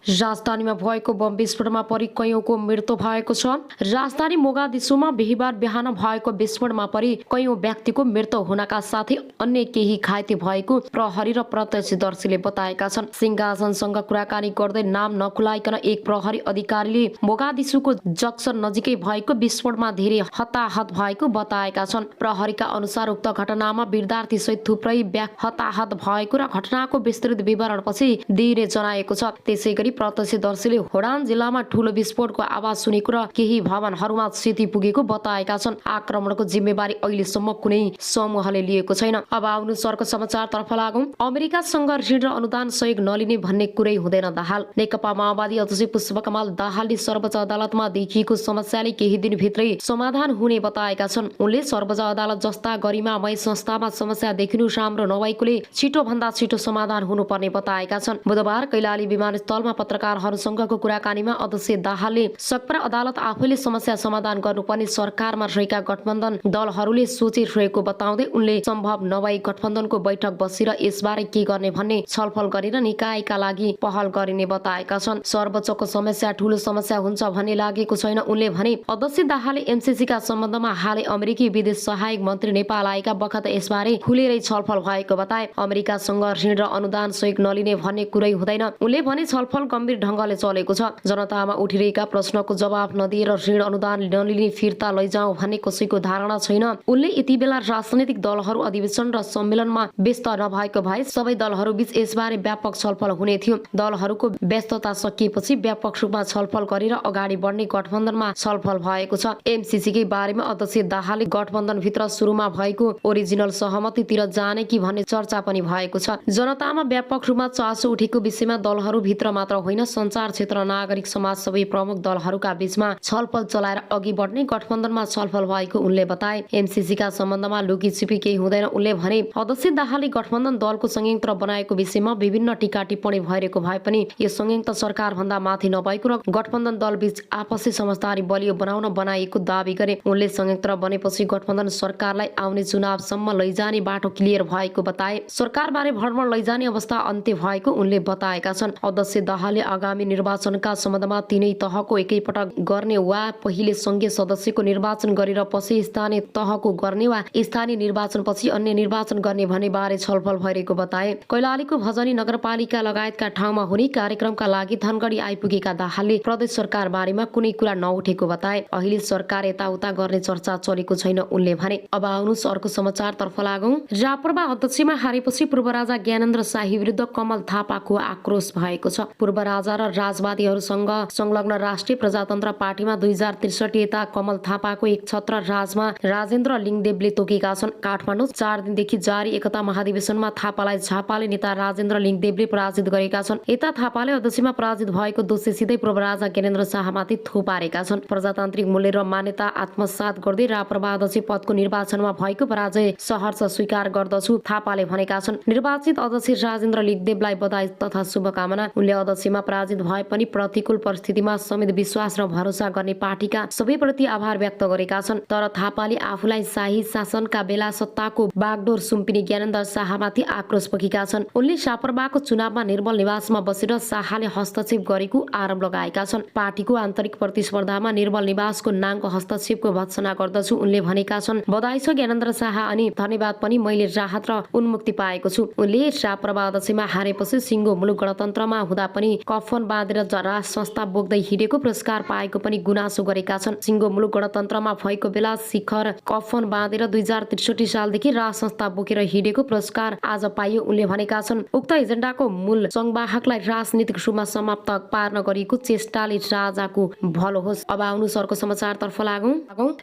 राजधानीमा भएको बम विस्फोटमा परि कैयौंको मृत्यु भएको छ। राजधानी मोगादिसुमा बिहीबार बिहान भएको विस्फोटमा परि कैयौं व्यक्तिको मृत्यु हुनका साथै अन्य केही घाइते भएको प्रहरी र प्रत्यक्षदर्शीले बताएका छन्। सिंहासनसँग कुराकानी गर्दै नाम नखुलाइकन एक प्रहरी अधिकारीले मोगादिसुको जक्सन नजिकै भएको विस्फोटमा धेरै हताहत भएको बताएका छन्। प्रहरीका अनुसार उक्त घटनामा विद्यार्थी सहित थुप्रै हताहत भएको र घटनाको विस्तृत विवरण पछि दिइने जनाएको छ। त्यसैगरी प्रत्यक्षदर्शीले होडान जिल्लामा ठूलो विस्फोटको आवाज सुनेको र केही भवनहरूमा क्षति पुगेको बताएका छन्। आक्रमणको जिम्मेवारी अहिलेसम्म कुनै समूहले लिएको छैन। अब आउनु सर्को समाचारतर्फ लागौं। अमेरिकासँग ऋण र अनुदान सहयोग नलिने भन्ने कुरै हुँदैन दाहाल। नेकपा माओवादी अध्यक्ष पुष्पकमल दाहालले सर्वोच्च अदालतमा देखिएको समस्याले केही दिनभित्रै समाधान हुने बताएका छन्। उनले सर्वोच्च अदालत जस्ता गरिमामय संस्थामा समस्या देखिनु राम्रो नभएकोले छिटो भन्दा छिटो समाधान हुनुपर्ने बताएका छन्। बुधबार कैलाली विमानस्थलमा पत्रकारहरूसँगको कुराकानीमा अध्यक्ष दाहालले सकपर अदालत आफैले समस्या समाधान गर्नुपर्ने सरकारमा रहेका गठबन्धन दलहरूले सोचिरहेको बताउँदै उनले सम्भव नभई गठबन्धनको बैठक बसेर यसबारे के गर्ने भन्ने छलफल गरेर निकायका लागि पहल गरिने बताएका छन्। सर्वोच्चको समस्या ठूलो समस्या हुन्छ भन्ने लागेको छैन। उनले भने अध्यक्ष दाहालले एमसीसीका सम्बन्धमा हालै अमेरिकी विदेश सहायक मन्त्री नेपाल आएका बखत यसबारे खुलेरै छलफल भएको बताए। अमेरिकासँग ऋण र अनुदान सहयोग नलिने भन्ने कुरै हुँदैन। उनले भने छलफल गम्भीर ढंगले चलेको छ। जनतामा उठिरहेका प्रश्नको जवाफ नदिएर ऋण अनुदान नलिने फिर्ता लैजाउँ भन्ने कसैको धारणा छैन। उनले यति बेला राजनैतिक दलहरू अधिवेशन र सम्मेलनमा व्यस्त नभएको भए सबै दलहरूबीच यसबारे व्यापक छलफल हुने थियो। दलहरूको व्यस्तता सकिएपछि व्यापक रूपमा छलफल गरेर अगाडि बढ्ने गठबन्धनमा छलफल भएको छ। एमसीसीकै बारेमा अध्यक्ष दाहालले गठबन्धनभित्र सुरुमा भएको ओरिजिनल सहमतितिर जाने कि भन्ने चर्चा पनि भएको छ। जनतामा व्यापक रूपमा चासो उठेको विषयमा दलहरू भित्र मात्र होइन सञ्चार क्षेत्र नागरिक समाज सबै प्रमुख दलहरूका बीचमा छलफल चलाएर अघि बढ्ने गठबन्धनमा छलफल भएको उनले बताए। एमसीसीका सम्बन्धमा लुकीछिपी केही हुँदैन। उनले भने अध्यक्ष दाहालले गठबन्धन दलको संयन्त्र बनाएको विषयमा विभिन्न टीका टिप्पणी भइरहेको भए पनि यो संयन्त्र सरकार भन्दा माथि नभएको र गठबन्धन दल बीच आपसी समझदारी बलियो बनाउन बनाइएको दावी गरे। उनले संयन्त्र बनेपछि गठबन्धन सरकारलाई आउने चुनावसम्म लैजाने बाटो क्लियर भएको बताए। सरकारबारे भ्रमण लैजाने अवस्था अन्त्य भएको उनले बताएका छन्। अध्यक्ष दाहालले आगामी निर्वाचनका सम्बन्धमा तीनै तहको एकैपटक गर्ने वा पहिले संघीय सदस्यको निर्वाचन गरेर पछि स्थानीय तहको गर्ने वा स्थानीय निर्वाचनपछि अन्य निर्वाचन गर्ने भन्ने बारे छलफल भइरहेको बताए। कैलालीको भजनी नगरपालिका लगायतका ठाउँमा हुने कार्यक्रमका लागि धनगढी आइपुगेका दाहालले प्रदेश सरकार बारेमा कुनै कुरा नउठेको बताए। अहिले सरकार यताउता गर्ने चर्चा चलेको छैन उनले भने। अब आउनुहोस् अर्को समाचारतर्फ लागौं। राप्रपा अध्यक्षमा हारेपछि पूर्व राजा ज्ञानेन्द्र शाही विरुद्ध कमल थापाको आक्रोश भएको छ। पूर्व राजा र राजवादीहरूसँग संलग्न राष्ट्रिय प्रजातन्त्र पार्टीमा 2063 यता कमल थापाको एक छत्र राजमा राजेन्द्र लिङदेवले तोकेका छन्। काठमाडौँ 4 दिनदेखि जारी एकता महाधिवेशनमा थापालाई झापाले नेता राजेन्द्र लिङदेवले पराजित गरेका छन्। यता थापाले अध्यक्षमा पराजित भएको दोषी सिधै पूर्व राजा ज्ञानेन्द्र शाहमाथि थोपारेका छन्। प्रजातान्त्रिक मूल्य र मान्यता आत्मसात गर्दै राप्रपा अध्यक्ष पदको निर्वाचनमा भएको पराजय सहर्ष स्वीकार गर्दछु थापाले भनेका छन्। निर्वाचित अध्यक्ष राजेन्द्र लिङदेवलाई बधाई तथा शुभकामना। उनले अध्यक्षमा पराजित भए पनि प्रतिकूल परिस्थितिमा समेत विश्वास र भरोसा गर्ने पार्टीका सबैप्रति आभार व्यक्त गरेका छन्। तर थापाले आफूलाई शाही शासनका बेला सत्ताको बागडोर सुम्पिने ज्ञानेन्द्र शाहमाथि आक्रोश पोखेका छन्। उनले राप्रपाको चुनावमा निर्मल निवासमा बसेर शाहले हस्तक्षेप गरेको आरोप लगाएका छन्। पार्टीको आन्तरिक प्रतिस्पर्धामा निर्मल निवासको नाङको हस्तक्षेपको भत्सना गर्दछु उनले भनेका छन्। बधाई छ ज्ञानेन्द्र शाह अनि धन्यवाद पनि मैले राहत र उन्मुक्ति पाएको छु। उनले राप्रपा अध्यक्षमा हारेपछि सिङ्गो मुलुक गणतन्त्रमा हुँदा पनि कफन बाँधेर राज संस्था बोक्दै हिँडेको पुरस्कार पाएको पनि गुनासो गरेका छन्। सिङ्गो मुलुक गणतन्त्रमा भएको बेला शिखर कफन बाँधेर 2063 सालदेखि राज संस्था बोकेर हिँडेको पुरस्कार आज पाइयो उनले भनेका छन्। उक्त एजेन्डाको मूल संवाहकलाई राजनीतिक रूपमा समाप्त पार्न गरिएको चेष्टाले राजाको भलो होस्। अब आउनु सरको समाचारतर्फ लागौं।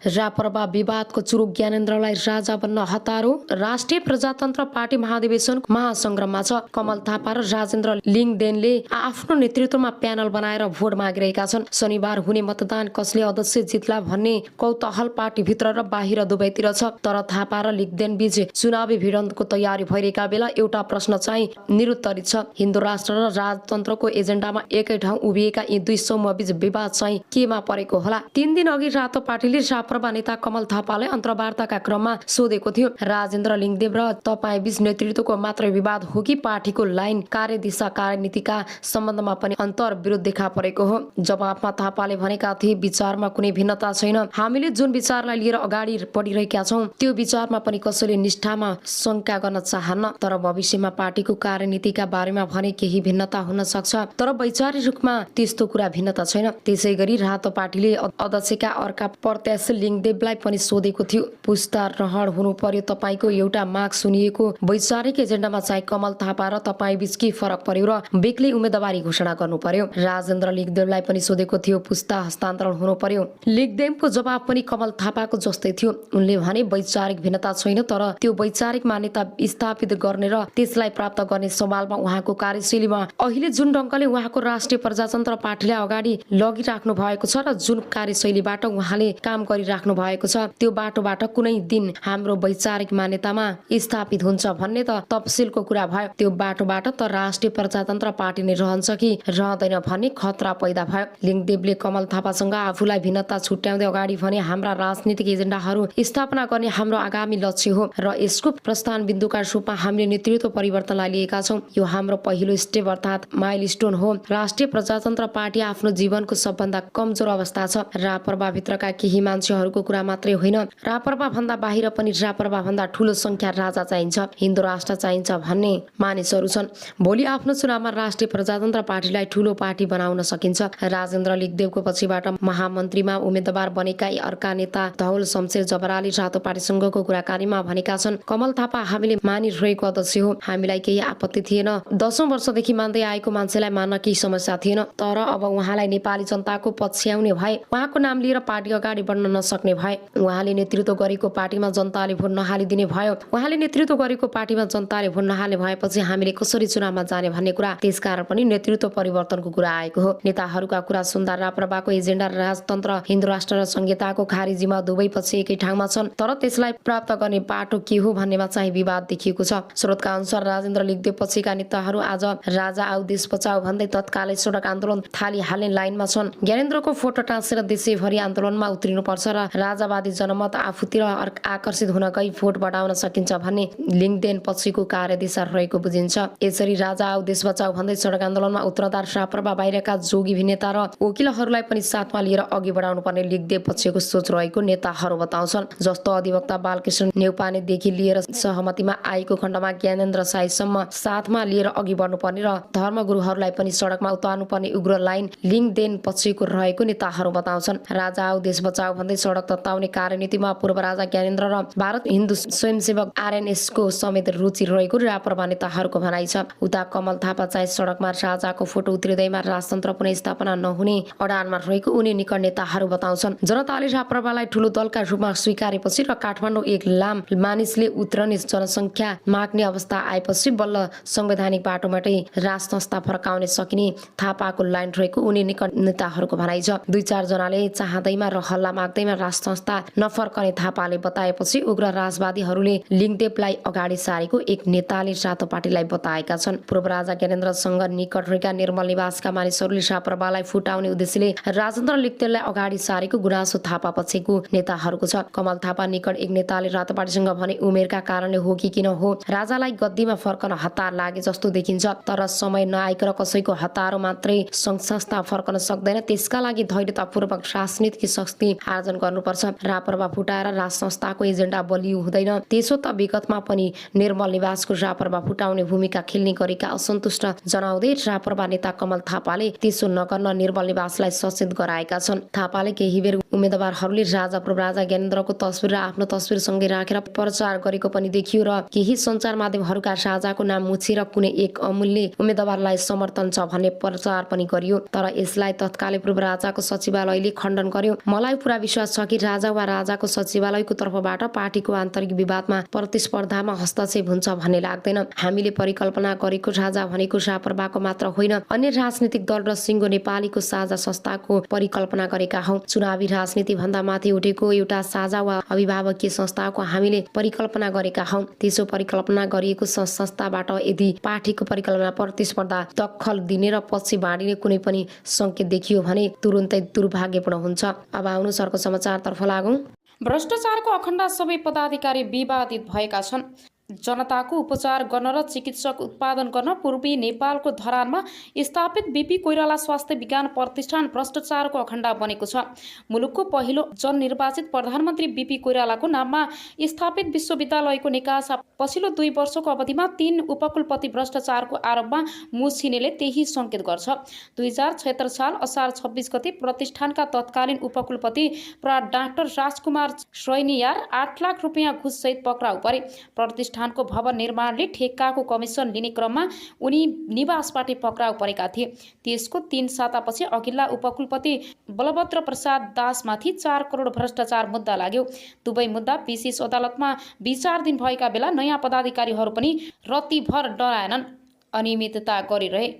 राप्रपा विवादको चुरुक ज्ञानेन्द्रलाई राजा बन्न हतारो। राष्ट्रिय प्रजातन्त्र पार्टी महाधिवेशन महासंग्राममा छ। कमल थापा र राजेन्द्र लिङदेनले आफ्नो नेतृत्वमा प्यानल बनाएर भोट मागिरहेका छन्। शनिबार हुने मतदान कसले अध्यक्ष जित्ला भन्ने कौतूहल पार्टीभित्र र बाहिर दुवैतिर छ। तर थापा र लिङदेन बीच चुनावी भिडन्तको तयारी भइरहेका बेला एउटा प्रश्न चाहिँ निरुत्तरित छ। हिन्दू राष्ट्र र राजतन्त्रको एजेन्डामा एकै ठाउँ उभिएका यी दुई समूहबीच विवाद चाहिँ केमा परेको होला। 3 दिन अघि रातो पार्टीले राप्रपा नेता कमल थापालाई अन्तर्वार्ताका क्रममा सोधेको थियो, राजेन्द्र लिङदेव र तपाईँ बीच नेतृत्वको मात्र विवाद हो कि पार्टीको लाइन कार्यदिशा कार्यनीतिका सम्बन्ध सम्बन्धमा पनि अन्तर विरोध देखा परेको हो। जवाफमा थापाले भनेका थिए, विचारमा कुनै भिन्नता छैन, हामीले जुन विचारलाई लिएर अगाडि बढिरहेका छौँ त्यो विचारमा पनि कसैले निष्ठामा शंका गर्न चाहन्न, तर भविष्यमा पार्टीको कार्यनीतिका बारेमा भने केही भिन्नता हुन सक्छ, तर वैचारिक रूपमा त्यस्तो कुरा भिन्नता छैन। त्यसैगरी रातो पार्टीले अध्यक्षका अर्का प्रत्याशी लिङदेवलाई पनि सोधेको थियो, पुस्ता रहर हुनु पर्यो, तपाईको एउटा माग सुनिएको, वैचारिक एजेन्डामा चाहिँ कमल थापा र तपाईँ बीच के फरक पर्यो र बेग्लै उम्मेदवारी घोषणा गर्नु पर्यो। राजेन्द्र लिङदेवलाई पनि सोधेको थियो, पुस्ता हस्तान्तरण हुनु पर्यो। लिङदेवको जवाब पनि कमल थापाको जस्तै थियो। उनले भने वैचारिक भिन्नता छैन, तर त्यो वैचारिक मान्यता स्थापित गर्ने र त्यसलाई प्राप्त गर्ने सवालमा उहाँको कार्यशैलीमा अहिले जुन ढङ्गले उहाँको राष्ट्रिय प्रजातन्त्र पार्टीलाई अगाडि लगिराख्नु भएको छ र जुन कार्यशैलीबाट उहाँले काम गरिराख्नु भएको छ त्यो बाटोबाट कुनै दिन हाम्रो वैचारिक मान्यतामा स्थापित हुन्छ भन्ने त तफसिलको कुरा भयो। त्यो बाटोबाट त राष्ट्रिय प्रजातन्त्र पार्टी नै रहन्छ कि रहँदैन भन्ने खतरा पैदा भयो। लिङदेवले कमल थापासँग आफूलाई भिन्नता छुट्याउँदै अगाडि भने, हाम्रा राजनीतिक एजेन्डाहरू स्थापना गर्ने हाम्रो आगामी लक्ष्य हो र यसको प्रस्थान बिन्दुका रूपमा हामीले नेतृत्व परिवर्तनलाई लिएका छौँ। यो हाम्रो पहिलो स्टेप अर्थात् माइलस्टोन हो। राष्ट्रिय प्रजातन्त्र पार्टी आफ्नो जीवनको सबभन्दा कमजोर अवस्था छ। राप्रपा भित्रका केही मान्छेहरूको कुरा मात्रै होइन, राप्रपा भन्दा बाहिर पनि राप्रपा भन्दा ठूलो संख्या राजा चाहिन्छ, हिन्दू राष्ट्र चाहिन्छ भन्ने मानिसहरू छन्। भोलि आफ्नो चुनावमा राष्ट्रिय प्रजातन्त्र पार्टीलाई ठूलो पार्टी बनाउन सकिन्छ। राजेन्द्र लिङदेवको पछिबाट महामन्त्रीमा उम्मेद्वार बनेका अर्का नेता धवल शमशेर जबराले रातो पार्टीसँगको कुराकानीमा भनेका छन्, कमल थापा हामीले मानिरहेको अध्यक्ष हो, हामीलाई केही आपत्ति थिएन। 10औं वर्षदेखि मान्दै आएको मान्छेलाई मान्न केही समस्या थिएन, तर अब उहाँलाई नेपाली जनताको पछ्याउने भए, उहाँको नाम लिएर पार्टी अगाडि बढ्न नसक्ने भए, उहाँले नेतृत्व गरेको पार्टीमा जनताले भोट नहालिदिने भयो, उहाँले नेतृत्व गरेको पार्टीमा जनताले भोट नहाल्ने भएपछि हामीले कसरी चुनावमा जाने भन्ने कुरा, त्यसकारण पनि नेतृत्व परिवर्तनको कुरा आएको हो। नेताहरूका कुरा सुन्दा राप्रपाको एजेन्डा राजतन्त्र, हिन्दू राष्ट्र र संहिताको खारेजीमा दुवै पक्ष एकै ठाउँमा छन्, तर त्यसलाई प्राप्त गर्ने बाटो के हो भन्नेमा चाहिँ विवाद देखिएको छ। स्रोतका अनुसार राजेन्द्र लिङदेव पछिका नेताहरू आज राजा आऊ देश बचाऊ भन्दै तत्कालै सडक आन्दोलन थालिहाल्ने लाइनमा छन्। ज्ञानेन्द्रको फोटो टाँसेर देशैभरि आन्दोलनमा उत्रिनुपर्छ र राजावादी जनमत आफूतिर आकर्षित हुन गई भोट बढाउन सकिन्छ भन्ने लिङदेन पछिको कार्यदिशा रहेको बुझिन्छ। यसरी राजा आऊ देश बचाऊ भन्दै सडक आन्दोलनमा उत्रदा राप्रपा बाहिरका जोगी नेता र वकिलहरूलाई पनि साथमा लिएर अघि बढाउनु पर्ने लिङदेव पछिको सोच रहेको नेताहरू बताउँछन्। जस्तो अधिवक्ता बालकृष्ण नेउपानेदेखि लिएर सहमतिमा आएको खण्डमा ज्ञानेन्द्र साईसम्म साथमा लिएर अघि बढ्नुपर्ने र धर्मगुरुहरूलाई पनि सडकमा उतार्नुपर्ने उग्र लाइन लिङदेन पछिको रहेको नेताहरू बताउँछन्। राजा आऊ देश बचाऊ भन्दै सडक तताउने कार्यनीतिमा पूर्व राजा ज्ञानेन्द्र र भारत हिन्दू स्वयंसेवक आरएनएसको समेत रुचि रहेको राप्रपा नेताहरूको भनाइ छ। उता कमल थापा चाहिँ सडकमा राजाको फोटो उत्रिँदैमा राजतन्त्र पुनः स्थापना नहुने अडानमा रहेको उनी निकट नेताहरू बताउँछन्। जनताले राप्रपालाई ठूलो दलका रूपमा स्वीकारेपछि र काठमाडौँ एक लाम मानिसले उत्रने जनसङ्ख्या माग्ने अवस्था आएपछि बल्ल संवैधानिक बाटोबाटै राज संस्था फर्काउने सकिने थापाको लाइन रहेको उनी निकट नेताहरूको भनाइ छ। 2-4 जनाले चाहँदैमा र हल्ला माग्दैमा राज संस्था नफर्कने थापाले बताएपछि उग्र राजवादीहरूले लिङदेवलाई अगाडि सारेको एक नेताले रातो पार्टीलाई बताएका छन्। पूर्व राजा ज्ञानेन्द्रसँग निकट रहेका निर्मल निवासका मानिसहरूले राप्रपालाई फुटाउने उद्देश्यले राजेन्द्र लिङदेवलाई अगाडि सारेको गुनासो थापा पछिको नेताहरूको छ। कमल थापा निकट एक नेताले रातो पार्टीसँग भने, उमेरका कारणले हो कि किन हो, राजालाई गद्दीमा फर्कन हतार लागे जस्तो देखिन्छ, तर समय नआइकन कसैको हतारो मात्रै सङ्घ संस्था फर्कन सक्दैन, त्यसका लागि धैर्यतापूर्वक राजनीतिक शक्ति आर्जन गर्नुपर्छ। राप्रपा फुटाएर राज संस्थाको एजेन्डा बलियो हुँदैन। त्यसो त विगतमा पनि निर्मल निवासको राप्रपा फुटाउने भूमिका खेल्ने गरेका असन्तुष्ट जनाउँदै राप्रपा नेता कमल थापाले त्यसो नगर्न निर्मल निवासलाई सचेत गराएका छन्। थापाले केही बेर उम्मेदवारहरूले राजा पूर्व राजा ज्ञानेन्द्रको तस्बिर र आफ्नो तस्बिरसँगै राखेर प्रचार गरेको पनि देखियो र केही सञ्चार माध्यमहरूका राजाको नाम मुछेर कुनै एक अमूल्य उम्मेदवारलाई समर्थन छ भन्ने प्रचार पनि गरियो, तर यसलाई तत्कालै पूर्व राजाको सचिवालयले खण्डन गर्यो। मलाई पूरा विश्वास छ कि राजा वा राजाको सचिवालयको तर्फबाट पार्टीको आन्तरिक विवादमा प्रतिस्पर्धामा हस्तक्षेप हुन्छ भन्ने लाग्दैन। हामीले परिकल्पना गरेको राजा भनेको राप्रपाको मात्र होइन, अन्य राजनीतिक दल र सिङ्गो नेपालीको साझा संस्थाको परिकल्पना गरेका हौं। चुनावी राजनीति भन्दा माथि उठेको एउटा साझा वा अभिभावकीय संस्थाको हामीले परिकल्पना गरेका हौं। त्यसो परिकल्पना गरिएको संस्थाबाट यदि पार्टीको परिकल्पना प्रतिस्पर्धा दखल दिने र पछि बाँडिने कुनै पनि संकेत देखियो भने तुरुन्तै दुर्भाग्यपूर्ण हुन्छ। अब आउनुहोस् अर्को समाचारतर्फ लागौं। भ्रष्टाचारको अखण्ड सबै पदाधिकारी विवादित भएका छन्। जनताको उपचार गर्न र चिकित्सक उत्पादन गर्न पूर्वी नेपालको धरानमा स्थापित बीपी कोइराला स्वास्थ्य विज्ञान प्रतिष्ठान भ्रष्टाचारको अखण्ड बनेको छ। मुलुकको पहिलो जननिर्वाचित प्रधानमन्त्री बीपी कोइरालाको नाममा स्थापित विश्वविद्यालयको निकासा पछिल्लो 2 वर्षको अवधिमा 3 उपकुलपति भ्रष्टाचारको आरोपमा मुछिनेले त्यही सङ्केत गर्छ। 2076 साल असार 26 गते प्रतिष्ठानका तत्कालीन उपकुलपति प्रा डाक्टर राजकुमार श्रैनियार 8 लाख रुपियाँ घुससहित पक्राउ परे। प्रतिष्ठानको भवन निर्माणले ठेक्काको कमिसन लिने क्रममा उनी निवासबाट पक्राउ परेका थिए। त्यसको 3 सातापछि अघिल्ला उपकुलपति बलभद्र प्रसाद दासमाथि 4 करोड भ्रष्टाचार मुद्दा लाग्यो। दुवै मुद्दा विशेष अदालतमा विचाराधीन भएका बेला नयाँ पदाधिकारीहरू पनि रत्तिभर डराएनन्, अनियमितता गरिरहे।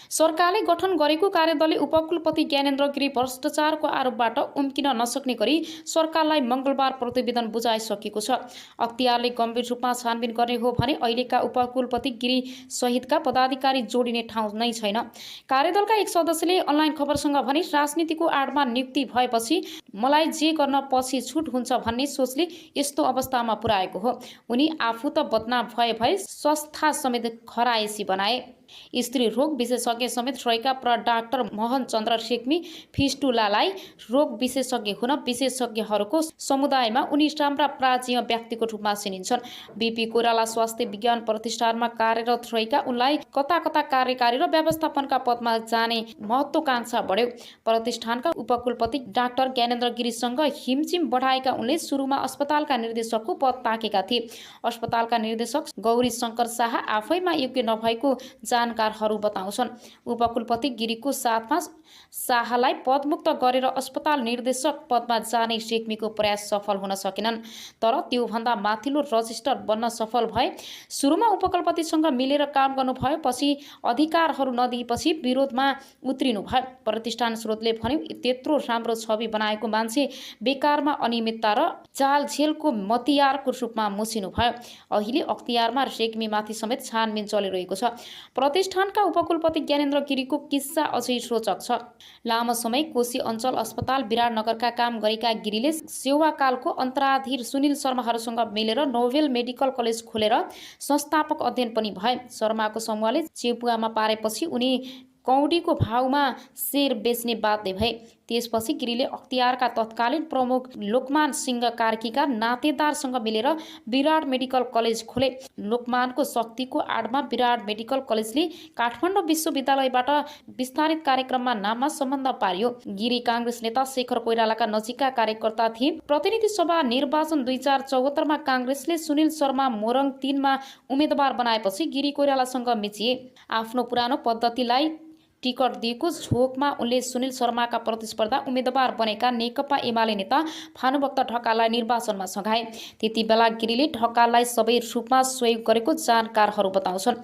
सरकारले गठन गरेको कार्यदलले उपकुलपति ज्ञानेन्द्र गिरी भ्रष्टाचारको आरोपबाट उम्किन नसक्ने गरी सरकारलाई मङ्गलबार प्रतिवेदन बुझाइसकेको छ। अख्तियारले गम्भीर रूपमा छानबिन गर्ने हो भने अहिलेका उपकुलपति गिरी सहितका पदाधिकारी जोडिने ठाउँ नै छैन। कार्यदलका एक सदस्यले अनलाइन खबरसँग भने राजनीतिको आडमा नियुक्ति भएपछि मलाई जे गर्न पछि छुट हुन्छ भन्ने सोचले यस्तो अवस्थामा पुर्याएको हो। उनी आफू त बदनाम भए संस्था समेत खराएसी बनाए। स्त्री रोग विशेषज्ञ समेत रहेका प्र डाक्टर मोहन चन्द्र रेग्मी फिस्टुलालाई रोग विशेषज्ञ हुन विशेषज्ञहरूको समुदायमा उनी राम्रा प्राचीन व्यक्तिको रूपमा चिनिन्छन्। बीपी कोइराला स्वास्थ्य विज्ञान प्रतिष्ठानमा कार्यरत रहेका उनलाई कता कता कार्यकारी र व्यवस्थापनका पदमा जाने महत्त्वाकांक्षा बढ्यो। प्रतिष्ठानका उपकुलपति डाक्टर ज्ञानेन्द्र गिरीसँग हिमचिम बढाएका उनले सुरुमा अस्पतालका निर्देशकको पद ताकेका थिए। अस्पतालका निर्देशक गौरी शङ्कर शाह आफैमा योग्य नभएको जानकारहरू बताउँछन्। उपकुलपति गिरीको साथमा शाहलाई पदमुक्त गरेर अस्पताल निर्देशक पदमा जाने रेग्मीको प्रयास सफल हुन सकेनन्, तर त्योभन्दा माथिल्लो रजिस्टर बन्न सफल भए। सुरुमा उपकुलपतिसँग मिलेर काम गर्नुभयो, पछि अधिकारहरू नदिएपछि विरोधमा उत्रिनु भयो। प्रतिष्ठान स्रोतले भन्यो त्यत्रो राम्रो छवि बनाएको मान्छे बेकारमा अनियमितता र जालझेलको मतियारको रूपमा मुछिनु भयो। अहिले अख्तियारमा रेग्मीमाथि समेत छानबिन चलिरहेको छ। प्रतिष्ठानका उपकुलपति ज्ञानेन्द्र गिरीको किस्सा अझै रोचक छ। लामो समय कोशी अञ्चल अस्पताल विराटनगरका काम गरेका गिरीले सेवाकालको अन्तराधीर सुनिल शर्माहरूसँग मिलेर नोभेल मेडिकल कलेज खोलेर संस्थापक अध्ययन पनि भए। शर्माको समूहले चेपुवामा पारेपछि उनी कौडीको भावमा शेर बेच्ने बाध्य भए। त्यसपछि गिरीले अख्तियारका तत्कालीन प्रमुख लोकमान सिंह कार्कीका नातेदारसँग मिलेर विराट मेडिकल कलेज खोले। लोकमानको शक्तिको आडमा विराट मेडिकल कलेजले काठमाडौँ विश्वविद्यालयबाट विस्तारित कार्यक्रममा नाममा सम्बन्ध पार्यो। गिरी काङ्ग्रेस नेता शेखर कोइरालाका नजिकका कार्यकर्ता थिए। प्रतिनिधि सभा निर्वाचन 2074मा काङ्ग्रेसले सुनिल शर्मा मोरङ 3मा उम्मेदवार बनाएपछि गिरी कोइरालासँग मिचिए। आफ्नो पुरानो पद्धतिलाई टिकट दिएको झोकमा उनले सुनिल शर्माका प्रतिस्पर्धा उम्मेदवार बनेका नेकपा एमाले नेता भानुभक्त ढकाललाई निर्वाचनमा सघाए। त्यति बेला गिरीले ढकाललाई सबै रूपमा सहयोग गरेको जानकारहरू बताउँछन्।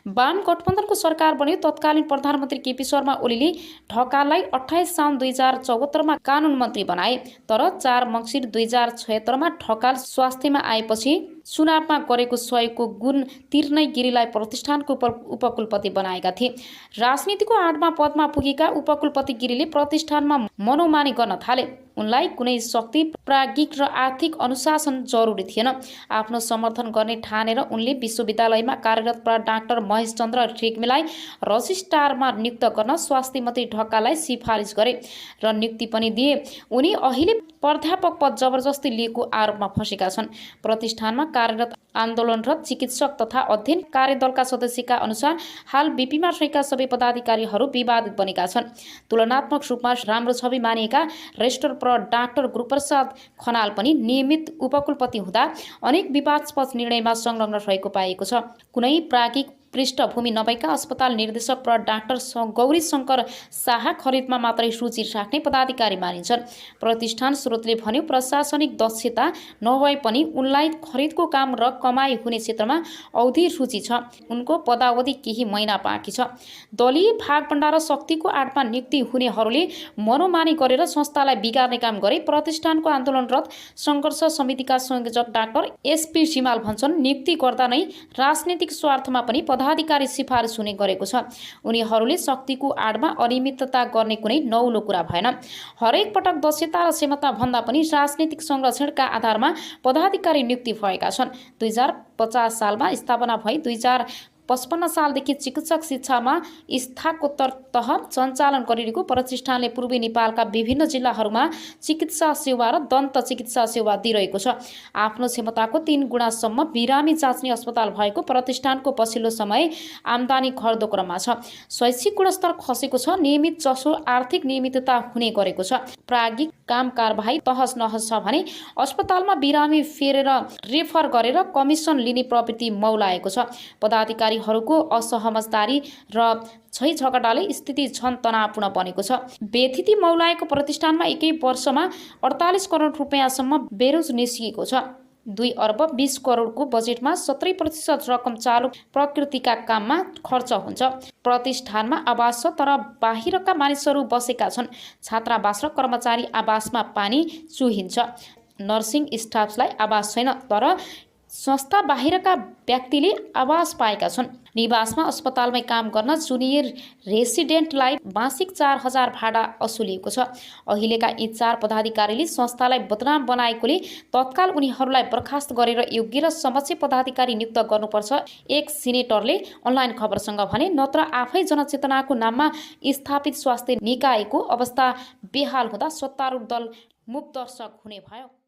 वाम गठबन्धनको सरकार बन्यो। तत्कालीन प्रधानमन्त्री केपी शर्मा ओलीले ढकाललाई 28 साउन 2074मा कानुन मन्त्री बनाए, तर 4 मङ्सिर 2076मा ढकाल स्वास्थ्यमा आएपछि चुनावमा गरेको सहयोगको गुण तिर्नै गिरीलाई प्रतिष्ठानको उपकुलपति बनाएका थिए। राजनीतिको आडमा पदमा पुगेका उपकुलपति गिरीले प्रतिष्ठानमा मनोमानी गर्न थाले। उनलाई कुनै शक्ति, प्राज्ञिक र आर्थिक अनुशासन जरुरी थिएन। आफ्नो समर्थन गर्ने ठानेर उनले विश्वविद्यालयमा कार्यरत डाक्टर महेश चन्द्र रेग्मीलाई रजिस्ट्रारमा नियुक्त गर्न स्वास्थ्य मन्त्री ढकाललाई सिफारिस गरे र नियुक्ति पनि दिए। उनी अहिले प्राध्यापक पद जबरजस्ती लिएको आरोपमा फँसेका छन्। प्रतिष्ठानमा कार्यरत आन्दोलनरत चिकित्सक तथा अध्ययन कार्यदलका सदस्यका अनुसार हाल बीपीमा रहेका सबै पदाधिकारीहरू विवादित बनेका छन्। तुलनात्मक रूपमा राम्रो छवि मानिएका रेजिस्ट्रार डाक्टर गुरुप्रसाद खनाल पनि नियमित उपकुलपति हुँदा अनेक विवादास्पद निर्णयमा संलग्न रहेको पाइएको छ। कुनै प्राज्ञिक पृष्ठभूमि नभएका अस्पताल निर्देशक डाक्टर गौरी शङ्कर शाह खरिदमा मात्रै रुचि राख्ने पदाधिकारी मानिन्छन्। प्रतिष्ठान स्रोतले भन्यो प्रशासनिक दक्षता नभए पनि उनलाई खरिदको काम र कमाई हुने क्षेत्रमा औधी रुचि छ। उनको पदावधि केही महिना बाँकी छ। दलीय भागभण्डा र शक्तिको आडमा नियुक्ति हुनेहरूले मनोमानी गरेर संस्थालाई बिगार्ने काम गरे। प्रतिष्ठानको आन्दोलनरत सङ्घर्ष समितिका संयोजक डाक्टर एसपी सिमाल भन्छन् नियुक्ति गर्दा नै राजनीतिक स्वार्थमा पनि पदाधिकारी सिफारिस हुने गरेको छ। उनीहरूले शक्तिको आडमा अनियमितता गर्ने कुनै नौलो कुरा भएन। हरेक पटक दक्षता र क्षमता भन्दा पनि राजनीतिक संरक्षणका आधारमा पदाधिकारी नियुक्ति भएका छन्। 2050 सालमा स्थापना भई 2055 सालदेखि चिकित्सक शिक्षामा स्नातकोत्तर तह सञ्चालन गरिरहेको प्रतिष्ठानले पूर्वी नेपालका विभिन्न जिल्लाहरूमा चिकित्सा सेवा र दन्त चिकित्सा सेवा दिइरहेको छ। आफ्नो क्षमताको 3 गुणासम्म बिरामी जाँच्ने अस्पताल भएको प्रतिष्ठानको पछिल्लो समय आम्दानी घट्दो क्रममा छ। शैक्षिक गुणस्तर खसेको छ। नियमित जसो आर्थिक नियमितता हुने गरेको छ। प्राज्ञिक काम कारबाही तहस नहस छ भने अस्पतालमा बिरामी फेरेर रेफर गरेर कमिसन लिने प्रवृत्ति मौलाएको छ। पदाधिकारीहरूको असहमतदारी र झैझगडाले स्थिति झन तनावपूर्ण बनेको छ। बेथिति मौलाएको प्रतिष्ठानमा एकै वर्षमा 48 करोड रुपियाँसम्म बेरोज निस्किएको छ। 2 अर्ब 20 करोडको बजेटमा 70% रकम चालु प्रकृतिका काममा खर्च हुन्छ। प्रतिष्ठानमा आवास छ तर बाहिरका मानिसहरू बसेका छन्। छात्रावास र कर्मचारी आवासमा पानी चुहिन्छ। नर्सिङ स्टाफलाई आवास छैन तर संस्था बाहिरका व्यक्तिले आवास पाएका छन्। निवासमा अस्पतालमै काम गर्न जुनियर रेसिडेन्टलाई मासिक 4000 भाडा असुलिएको छ। अहिलेका यी 4 पदाधिकारीले संस्थालाई बदनाम बनाएकोले तत्काल उनीहरूलाई बर्खास्त गरेर योग्य र समक्ष पदाधिकारी नियुक्त गर्नुपर्छ, एक सिनेटरले अनलाइन खबरसँग भने। नत्र आफै जनचेतनाको नाममा स्थापित स्वास्थ्य निकायको अवस्था बेहाल हुँदा सत्तारूढ दल मूक दर्शक हुने भयो।